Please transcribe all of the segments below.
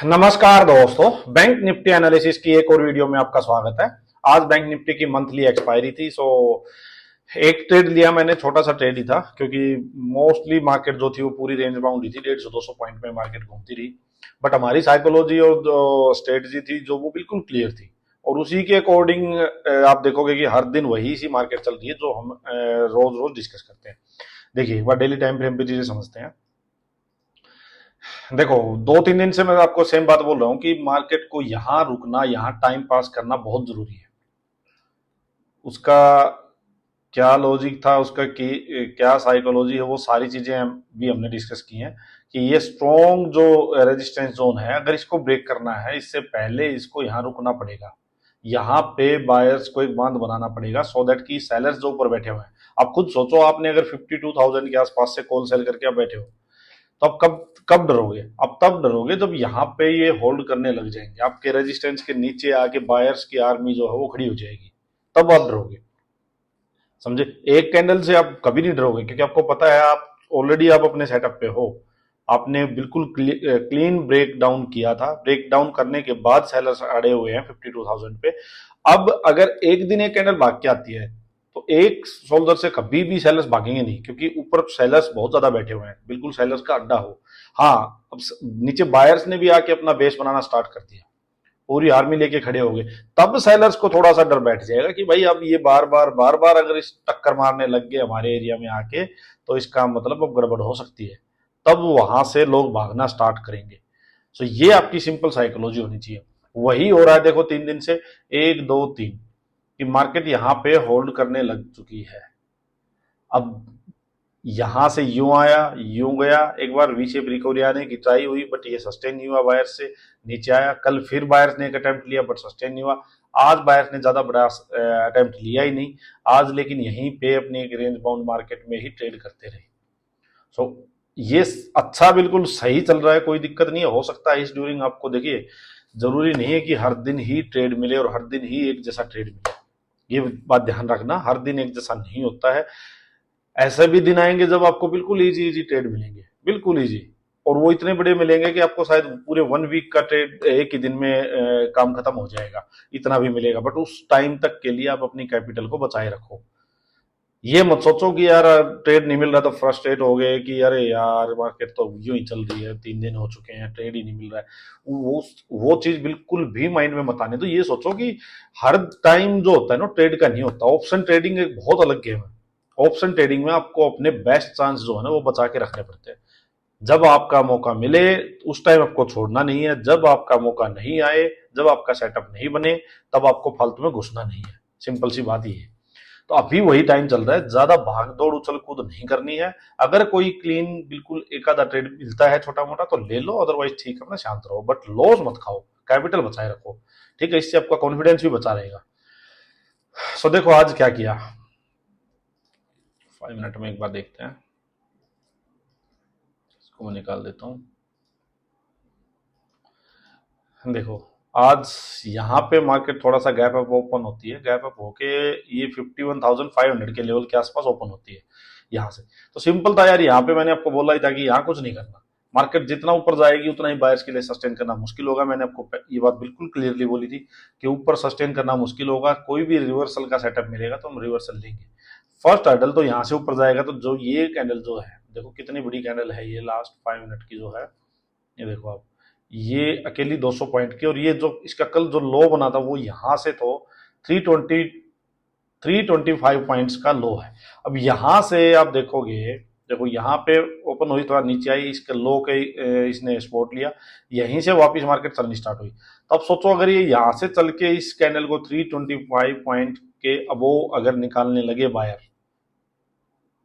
नमस्कार दोस्तों, bank Nifty analysis की एक और वीडियो में आपका स्वागत है। आज बैंक निफ्टी की मंथली एक्सपायरी थी, सो एक ट्रेड लिया मैंने, छोटा सा ट्रेड ही था क्योंकि मोस्टली मार्केट जो थी वो पूरी रेंज बाउंड ही थी, 150-200 पॉइंट में मार्केट घूमती रही। बट हमारी साइकोलॉजी और जो स्ट्रेटजी थी जो वो बिल्कुल क्लियर थी और उसी के अकॉर्डिंग आप देखोगे कि हर दिन वही सी मार्केट चल रही है जो हम रोज रोज डिस्कस करते हैं। देखिए एक बार डेली टाइम फ्रेम पे चीजें समझते हैं। देखो 2-3 दिन से मैं आपको सेम बात बोल रहा हूं कि मार्केट को यहां रुकना, यहां टाइम पास करना बहुत जरूरी है। उसका क्या लॉजिक था, उसका क्या साइकोलॉजी है, वो सारी चीजें भी हमने डिस्कस की हैं कि ये स्ट्रॉन्ग जो रेजिस्टेंस जोन है, अगर इसको ब्रेक करना है इससे पहले इसको यहां रुकना पड़ेगा। यहाँ पे बायर्स को एक बांध बनाना पड़ेगा सो दैट कि सेलर्स जो ऊपर बैठे हुए हैं, आप खुद सोचो, आपने अगर 52,000 के आसपास से कॉल सेल करके आप बैठे हो तो आप कब कब डरोगे? अब तब डरोगे जब यहाँ पे ये होल्ड करने लग जाएंगे, आपके रेजिस्टेंस के नीचे आके बायर्स की आर्मी जो है वो खड़ी हो जाएगी, तब आप डरोगे। समझे? एक कैंडल से आप कभी नहीं डरोगे क्योंकि आपको पता है आप ऑलरेडी आप अपने सेटअप पे हो। आपने बिल्कुल क्लीन ब्रेक डाउन किया था, ब्रेक डाउन करने के बाद सेलर्स अड़े हुए हैं 52,000 पे। अब अगर एक दिन एक कैंडल भाग के आती है तो एक शोल्डर से कभी भी सेलर्स भागेंगे नहीं क्योंकि ऊपर सेलर्स बहुत ज्यादा बैठे हुए हैं, बिल्कुल सेलर्स का अड्डा हो। हाँ, अब नीचे बायर्स ने भी आके अपना बेस बनाना स्टार्ट कर दिया, पूरी आर्मी लेके खड़े हो गए। तब सेलर्स को थोड़ा सा डर बैठ जाएगा कि भाई अब ये बार बार अगर इस टक्कर मारने लग गए हमारे एरिया में आके तो इसका मतलब अब गड़बड़ हो सकती है। तब वहां से लोग भागना स्टार्ट करेंगे। सो ये आपकी सिंपल साइकोलॉजी होनी चाहिए। वही हो रहा है, देखो 3 दिन से, 1 2 3 कि मार्केट यहाँ पे होल्ड करने लग चुकी है। अब यहां से यूं आया, यूं गया, एक बार वी शेप रिकवरी आने की ट्राई हुई बट ये सस्टेन नहीं हुआ, बायर्स से नीचे आया। कल फिर बायर्स ने एक अटेम्प्ट लिया बट सस्टेन नहीं हुआ। आज बायर्स ने ज्यादा बड़ा अटेम्प्ट लिया ही नहीं आज, लेकिन यहीं पे अपनी एक रेंज बाउंड मार्केट में ही ट्रेड करते रहे। सो ये अच्छा, बिल्कुल सही चल रहा है, कोई दिक्कत नहीं है। हो सकता है इस ड्यूरिंग आपको, देखिए जरूरी नहीं है कि हर दिन ही ट्रेड मिले और हर दिन ही एक जैसा ट्रेड मिले, ये बात ध्यान रखना, हर दिन एक जैसा नहीं होता है। ऐसे भी दिन आएंगे जब आपको बिल्कुल इजी इजी ट्रेड मिलेंगे, बिल्कुल इजी, और वो इतने बड़े मिलेंगे कि आपको शायद पूरे 1 वीक का ट्रेड एक ही दिन में काम खत्म हो जाएगा, इतना भी मिलेगा। बट उस टाइम तक के लिए आप अपनी कैपिटल को बचाए रखो। ये मत सोचो कि यार ट्रेड नहीं मिल रहा तो फ्रस्ट्रेट हो गए कि अरे यार मार्केट तो यूं ही चल रही है, 3 दिन हो चुके हैं ट्रेड ही नहीं मिल रहा है। वो चीज बिल्कुल भी माइंड में मत आने। तो ये सोचो कि हर टाइम जो होता है ना ट्रेड का नहीं होता। ऑप्शन ट्रेडिंग एक बहुत अलग गेम है। ऑप्शन ट्रेडिंग में आपको अपने बेस्ट चांस जो है ना वो बचा के रखने पड़ते हैं। जब आपका मौका मिले उस टाइम आपको छोड़ना नहीं है, जब आपका मौका नहीं आए, जब आपका सेटअप नहीं बने, तब आपको फालतू में घुसना नहीं है। सिंपल सी बात ये है। तो अभी वही टाइम चल रहा है, ज्यादा भाग दौड़ उछल कूद नहीं करनी है। अगर कोई क्लीन बिल्कुल एक आधा ट्रेड मिलता है छोटा मोटा तो ले लो, अदरवाइज ठीक है, अपना शांत रहो, बट लॉस मत खाओ, कैपिटल बचाए रखो। ठीक है, इससे आपका कॉन्फिडेंस भी बचा रहेगा। सो देखो आज क्या किया, 5 मिनट में एक बार देखते हैं। इसको मैं निकाल देता हूं। देखो आज यहाँ पे मार्केट थोड़ा सा गैप अप ओपन होती है, गैप अप होके ये 51,500 के लेवल के आसपास ओपन होती है यहाँ से। तो सिंपल था यार, यहाँ पे मैंने आपको बोला ही था कि यहाँ कुछ नहीं करना। मार्केट जितना ऊपर जाएगी उतना ही बायर्स के लिए सस्टेन करना मुश्किल होगा। मैंने आपको ये बात बिल्कुल क्लियरली बोली थी कि ऊपर सस्टेन करना मुश्किल होगा। कोई भी रिवर्सल का सेटअप मिलेगा तो हम रिवर्सल लेंगे। फर्स्ट हर्डल तो यहाँ से ऊपर जाएगा, तो जो ये कैंडल जो है, देखो कितनी बड़ी कैंडल है ये, लास्ट 5 मिनट की जो है, ये देखो आप, ये अकेली 200 पॉइंट की, और ये जो इसका कल जो लो बना था वो यहां से तो 320 325 पॉइंट्स का लो है। अब यहां से आप देखोगे, देखो यहाँ पे ओपन हुई, थोड़ा नीचे आई, इसके लो के इसने सपोर्ट लिया, यहीं से वापस मार्केट चलनी स्टार्ट हुई। तो अब सोचो अगर ये यहाँ से चल के इस कैंडल को 325 पॉइंट के अबो अगर निकालने लगे बायर,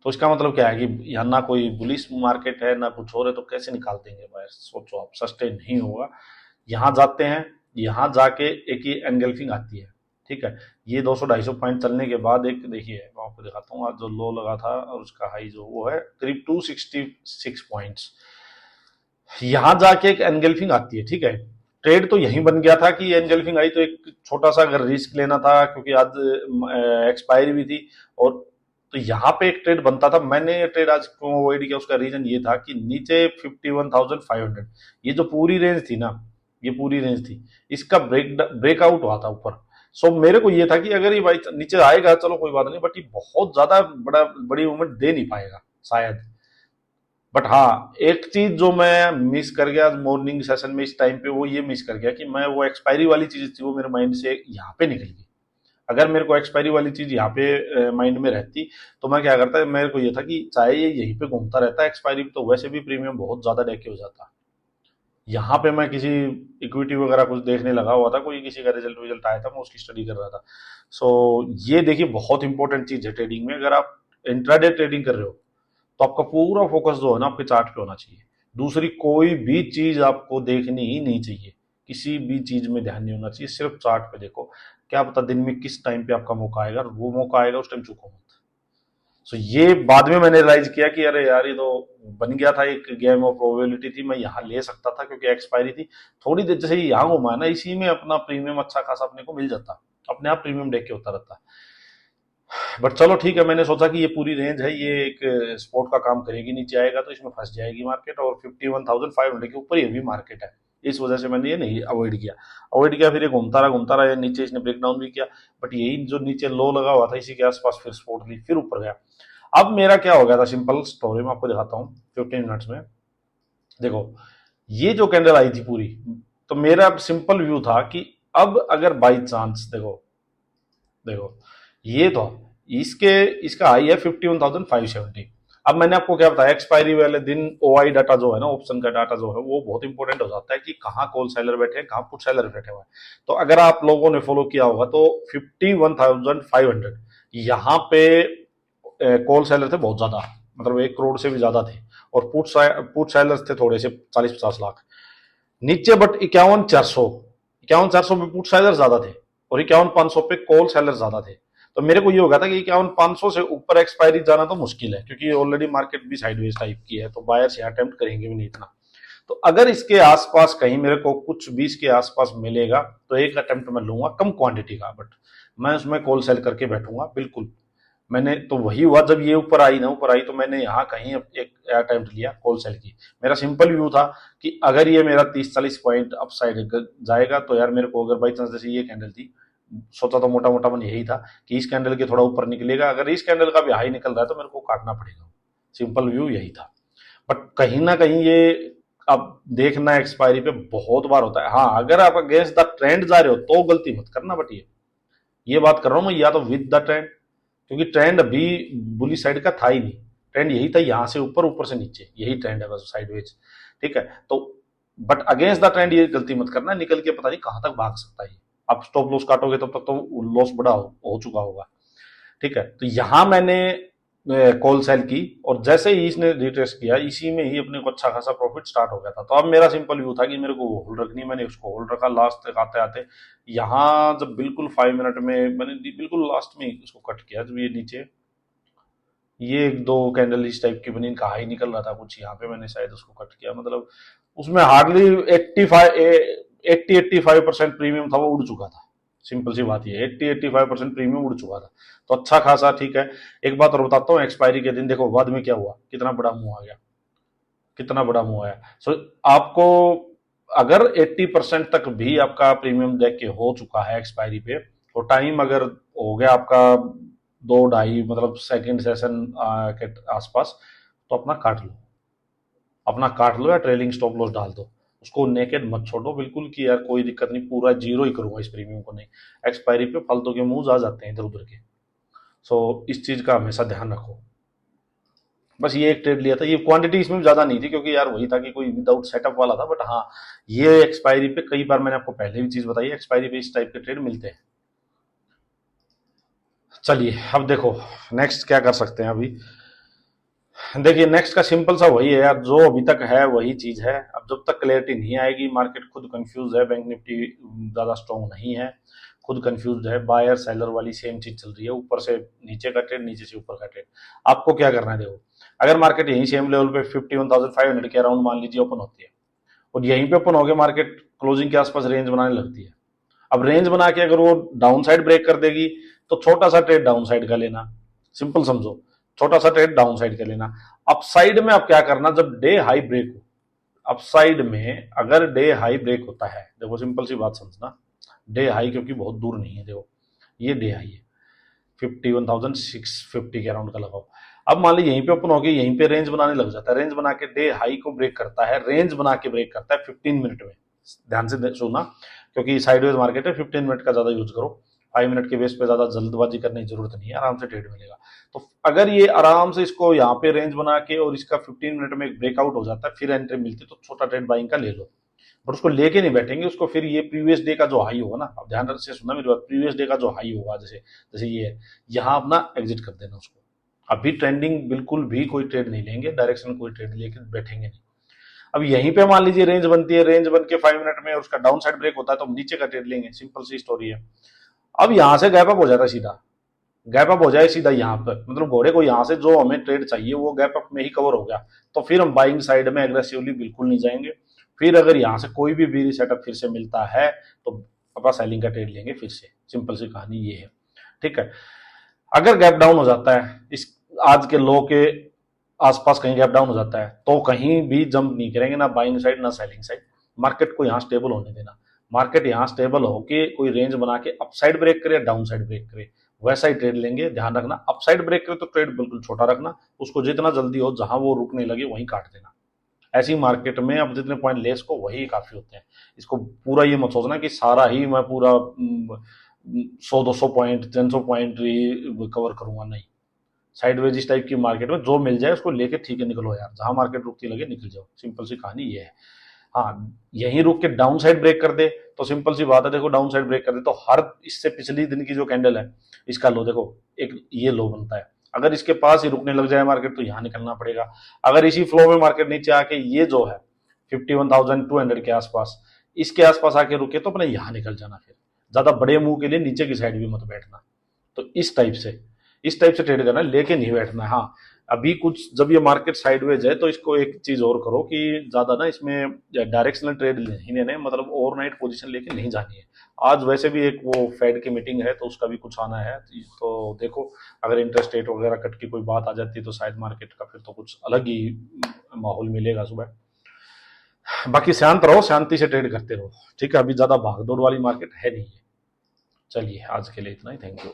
तो इसका मतलब क्या है कि यहाँ ना कोई बुलिश मार्केट है ना कुछ और है, तो कैसे निकाल देंगे बायर? सोचो आप, सस्टेन नहीं होगा। यहाँ जाते हैं, यहाँ जाके एक ही एनगल्फिंग आती है। ठीक है, ये 200-250 पॉइंट चलने के बाद एक, देखिए मैं आपको दिखाता हूँ, आज जो लो लगा था और उसका हाई जो वो है करीब 266 पॉइंट्स। यहाँ जाके एक एनगल्फिंग आती है। ठीक है, ट्रेड तो यही बन गया था कि एनगल्फिंग आई तो एक छोटा सा अगर रिस्क लेना था क्योंकि आज एक्सपायरी भी थी, और तो यहाँ पे एक ट्रेड बनता था। मैंने ट्रेड आज क्यों अवॉइड किया, उसका रीजन ये था कि नीचे 51,500, ये जो पूरी रेंज थी ना, ये पूरी रेंज थी, इसका ब्रेकआउट हुआ था ऊपर। सो मेरे को ये था कि अगर ये भाई नीचे आएगा चलो कोई बात नहीं, बट ये बहुत ज्यादा बड़ी मूवमेंट दे नहीं पाएगा शायद। बट हाँ, एक चीज जो मैं मिस कर गया मॉर्निंग सेशन में इस टाइम पे, वो ये मिस कर गया कि मैं वो एक्सपायरी वाली चीज थी वो मेरे माइंड से यहाँ पे निकल गई। अगर मेरे को एक्सपायरी वाली चीज यहाँ पे माइंड में रहती तो मैं क्या करता, मेरे को ये था कि चाहे ये यहीं पे घूमता रहता है एक्सपायरी, तो वैसे भी प्रीमियम बहुत ज्यादा डेके हो जाता। यहाँ पे मैं किसी इक्विटी वगैरह कुछ देखने लगा हुआ था, कोई किसी का रिजल्ट विजल्ट आया था, मैं उसकी स्टडी कर रहा था। सो ये देखिए बहुत इंपॉर्टेंट चीज है ट्रेडिंग में। अगर आप इंट्राडे ट्रेडिंग कर रहे हो तो आपका पूरा फोकस जो है ना आपके चार्ट पे होना चाहिए। दूसरी कोई भी चीज आपको देखनी ही नहीं चाहिए, किसी भी चीज में ध्यान नहीं होना चाहिए, सिर्फ चार्ट पे देखो। क्या पता दिन में किस टाइम पे आपका मौका आएगा, वो मौका आएगा उस टाइम चुको मत। सो ये बाद में मैंने रियलाइज किया कि अरे यार ये तो बन गया था एक गेम ऑफ प्रोबेबिलिटी थी, मैं यहाँ ले सकता था क्योंकि एक्सपायरी थी। थोड़ी देर जैसे यहाँ घुमा ना, इसी में अपना प्रीमियम अच्छा खासा अपने को मिल जाता, अपने आप प्रीमियम देख के होता रहता। बट चलो ठीक है, मैंने सोचा कि ये पूरी रेंज है, ये एक स्पोर्ट का काम करेगी, नीचे आएगा तो इसमें फंस जाएगी मार्केट, और 51,500 के ऊपर ये भी मार्केट है, इस वजह से मैंने ये नहीं अवॉइड किया। फिर ये घूमता रहा नीचे, इसने ब्रेकडाउन भी किया, बट यही जो नीचे लो लगा हुआ था इसी के आसपास फिर स्पोर्ट ली, फिर ऊपर गया। अब मेरा क्या हो गया था, सिंपल स्टोरी मैं आपको दिखाता हूँ 15 मिनट्स में। देखो ये जो कैंडल आई थी पूरी, तो मेरा सिंपल व्यू था कि अब अगर बाई चांस देखो देखो ये तो इसका हाई है 51,570। अब मैंने आपको क्या बताया, एक्सपायरी वाले दिन ओआई डाटा जो है ना, ऑप्शन का डाटा जो है वो बहुत इंपॉर्टेंट हो जाता है कि कहाँ कॉल सेलर बैठे हैं, कहाँ पुट सेलर बैठे हुए हैं। तो अगर आप लोगों ने फॉलो किया होगा तो 51,500 यहाँ पे कॉल सेलर थे बहुत ज्यादा, मतलब 1 करोड़ से भी ज्यादा थे, और पुट सेलर्स थे थोड़े से 40-50 लाख नीचे। बट 51,400 पे पुट सेलर ज्यादा थे और 51,500 पे कॉल सेलर ज्यादा थे। तो मेरे को ये होगा था कि 51,500 से ऊपर एक्सपायरी जाना तो मुश्किल है, क्योंकि ऑलरेडी मार्केट भी साइडवेज टाइप की है, तो बायर्स यहाँ अटेम्प्ट करेंगे भी नहीं इतना। तो अगर इसके आसपास कहीं मेरे को कुछ 20 के आसपास मिलेगा तो एक अटेम्प्ट मैं लूंगा कम क्वांटिटी का, बट मैं उसमें कॉल सेल करके बैठूंगा बिल्कुल। मैंने तो वही हुआ, जब ये ऊपर आई तो मैंने यहाँ कहीं एक अटेम्प्ट लिया कॉल सेल की। मेरा सिंपल व्यू था कि अगर ये मेरा 30-40 पॉइंट अपसाइड जाएगा तो यार मेरे को, अगर बाई चांस जैसे ये कैंडल थी, सोचा तो मोटा मोटा मन यही था कि इस कैंडल के थोड़ा ऊपर निकलेगा, अगर इस कैंडल का भी हाई निकल रहा है तो मेरे को काटना पड़ेगा। सिंपल व्यू यही था। बट कहीं ना कहीं ये अब देखना एक्सपायरी पे बहुत बार होता है। हाँ, अगर आप अगेंस्ट द ट्रेंड जा रहे हो तो गलती मत करना, बट ये बात कर रहा हूं मैं, या तो विद द ट्रेंड, क्योंकि ट्रेंड अभी बुली साइड का था ही नहीं, ट्रेंड यही था, यहां से ऊपर ऊपर से नीचे, यही ट्रेंड है बस साइडवेज। ठीक है, तो बट अगेंस्ट द ट्रेंड ये गलती मत करना, निकल के पता नहीं कहां तक भाग सकता है। आप स्टॉप लॉस काटोगे तब तक तो लॉस बड़ा हो चुका होगा। ठीक है, तो यहां मैंने कॉल सेल की, और जैसे ही इसने रिट्रेस किया इसी में ही अपने को अच्छा खासा प्रॉफिट स्टार्ट हो गया था। तो अब मेरा सिंपल व्यू था कि मेरे को होल्ड रखनी, मैंने उसको होल्ड रखा लास्ट तक आते आते। यहाँ जब बिल्कुल 5 मिनट में मैंने बिल्कुल लास्ट में इसको कट किया, जब ये नीचे ये 1-2 कैंडल इस टाइप की बनी, इनका हाई निकल रहा था कुछ, यहाँ पे मैंने शायद उसको कट किया, मतलब उसमें हार्डली 80-85% प्रीमियम था वो उड़ चुका था। सिंपल सी बात ये, 80-85% प्रीमियम उड़ चुका था, तो अच्छा खासा। ठीक है, एक बात और बताता हूँ, एक्सपायरी के दिन देखो बाद में क्या हुआ, कितना बड़ा मुंह आ गया, कितना बड़ा मुंह आया। सो आपको अगर 80% तक भी आपका प्रीमियम देख के हो चुका है एक्सपायरी पे, तो टाइम अगर हो गया आपका 2-2.5 मतलब सेकंड सेशन के आसपास, तो अपना काट लो या ट्रेलिंग स्टॉप लॉस डाल दो, उसको नेकेड मत छोड़ो बिल्कुल कि यार कोई दिक्कत नहीं, पूरा जीरो ही करूंगा इस प्रीमियम को, नहीं। एक्सपायरी पे फालतू के मूव्स आ जाते हैं इधर उधर के। सो इस चीज का हमेशा ध्यान रखो। बस ये एक ट्रेड लिया था, ये क्वांटिटी इसमें ज्यादा नहीं थी क्योंकि यार वही था कि कोई विदाउट सेटअप वाला था। बट हाँ, ये एक्सपायरी पे कई बार मैंने आपको पहले भी चीज बताई, एक्सपायरी पे इस टाइप के ट्रेड मिलते हैं। चलिए अब देखो नेक्स्ट क्या कर सकते हैं। अभी देखिए नेक्स्ट का सिंपल सा वही है यार, जो अभी तक है वही चीज है। अब जब तक क्लैरिटी नहीं आएगी, मार्केट खुद कंफ्यूज है, बैंक निफ्टी ज्यादा स्ट्रॉन्ग नहीं है, खुद कंफ्यूज है, बायर सेलर वाली सेम चीज चल रही है, ऊपर से नीचे का ट्रेड, नीचे से ऊपर का ट्रेड। आपको क्या करना है, देखो अगर मार्केट यहीं सेम लेवल पे 51,500 के अराउंड मान लीजिए ओपन होती है, और यहीं पे ओपन होकर मार्केट क्लोजिंग के आसपास रेंज बनाने लगती है, अब रेंज बना के अगर वो डाउन साइड ब्रेक कर देगी तो छोटा सा ट्रेड डाउन साइड का लेना, सिंपल समझो, छोटा सा ट्रेड डाउन साइड का लेना। अप साइड में अब क्या करना, जब डे हाई ब्रेक हो, अपसाइड में अगर डे हाई ब्रेक होता है, देखो सिंपल सी बात समझना, डे हाई क्योंकि बहुत दूर नहीं है, देखो ये डे हाई है 51,650 के अराउंड का लगाओ। अब मान लीजिए यहीं पे ओपन हो गया, यहीं पे रेंज बनाने लग जाता है, रेंज बना के डे हाई को ब्रेक करता है, रेंज बना के ब्रेक करता है 15 मिनट में। ध्यान से सुनना, क्योंकि साइडवेज मार्केट है, 15 मिनट का ज्यादा यूज करो, 5 मिनट के बेस पे ज्यादा जल्दबाजी करने की जरूरत नहीं है, आराम से ट्रेड मिलेगा। तो अगर ये आराम से इसको यहाँ पे रेंज बना के और इसका 15 मिनट में एक ब्रेकआउट हो जाता है, फिर एंट्री मिलती है, तो छोटा ट्रेड बाइंग का ले लो, बट उसको लेके नहीं बैठेंगे, उसको फिर ये प्रीवियस डे का जो हाई होगा ना, अब ध्यान से सुनना मेरी बात, प्रीवियस डे का जो हाई होगा, जैसे जैसे ये है, यहाँ अपना एग्जिट कर देना उसको। अभी ट्रेंडिंग बिल्कुल भी कोई ट्रेड नहीं लेंगे, डायरेक्शन कोई ट्रेड लेके बैठेंगे नहीं। अब यहीं पे मान लीजिए रेंज बनती है, रेंज बन के 5 मिनट में और उसका डाउन साइड ब्रेक होता है, तो हम नीचे का ट्रेड लेंगे, सिंपल सी स्टोरी है। अब यहां से गैप अप हो जाता है, सीधा गैप अप हो जाए सीधा यहाँ पर, मतलब घोड़े को यहाँ से जो हमें ट्रेड चाहिए वो गैप अप में ही कवर हो गया, तो फिर हम बाइंग साइड में एग्रेसिवली बिल्कुल नहीं जाएंगे। फिर अगर यहाँ से कोई भी बीरी सेटअप फिर से मिलता है तो अपना सेलिंग का ट्रेड लेंगे फिर से, सिंपल सी कहानी ये है, ठीक है। अगर गैप डाउन हो जाता है, इस आज के लो के आसपास कहीं गैप डाउन हो जाता है, तो कहीं भी जंप नहीं करेंगे, ना बाइंग साइड ना सेलिंग साइड, मार्केट को यहाँ स्टेबल होने देना। मार्केट यहाँ स्टेबल हो कि कोई रेंज बना के अप साइड ब्रेक करे, डाउन साइड ब्रेक करे, वैसा ही ट्रेड लेंगे। ध्यान रखना, अप साइड ब्रेक करे तो ट्रेड बिल्कुल छोटा रखना, उसको जितना जल्दी हो जहां वो रुकने लगे वहीं काट देना। ऐसी मार्केट में अब जितने पॉइंट ले इसको वही काफी होते हैं। इसको पूरा ये मत सोचना कि सारा ही मैं पूरा 100-200 पॉइंट 300 पॉइंट कवर करूंगा, नहीं। साइडवेज इस टाइप की मार्केट में जो मिल जाए उसको लेके ठीक है निकलो यार, जहां मार्केट रुकती लगे निकल जाओ, सिंपल सी कहानी ये है। हाँ, यहीं रुक के डाउन साइड ब्रेक कर दे तो सिंपल सी बात है, देखो डाउन साइड ब्रेक कर दे तो हर इससे पिछली दिन की जो कैंडल है इसका लो, देखो एक ये लो बनता है, अगर इसके पास ही रुकने लग जाए मार्केट तो यहाँ निकलना पड़ेगा। अगर इसी फ्लो में मार्केट नीचे आके ये जो है 51,200 के आसपास, इसके आसपास आके रुके तो अपने यहाँ निकल जाना। फिर ज्यादा बड़े मुंह के लिए नीचे की साइड भी मत बैठना। तो इस टाइप से ट्रेड करना, लेके नहीं बैठना। हाँ, अभी कुछ जब ये मार्केट साइडवेज है तो इसको एक चीज और करो कि ज्यादा ना इसमें डायरेक्शनल ट्रेड नहीं लेने, मतलब ओवरनाइट पोजीशन लेके नहीं जानी है। आज वैसे भी एक वो फेड की मीटिंग है तो उसका भी कुछ आना है, तो देखो अगर इंटरेस्ट रेट वगैरह कट की कोई बात आ जाती है तो शायद मार्केट का फिर तो कुछ अलग ही माहौल मिलेगा सुबह। बाकी शांत रहो, शांति से ट्रेड करते रहो, ठीक है। अभी ज्यादा भागदौड़ वाली मार्केट है नहीं है। चलिए आज के लिए इतना ही, थैंक यू।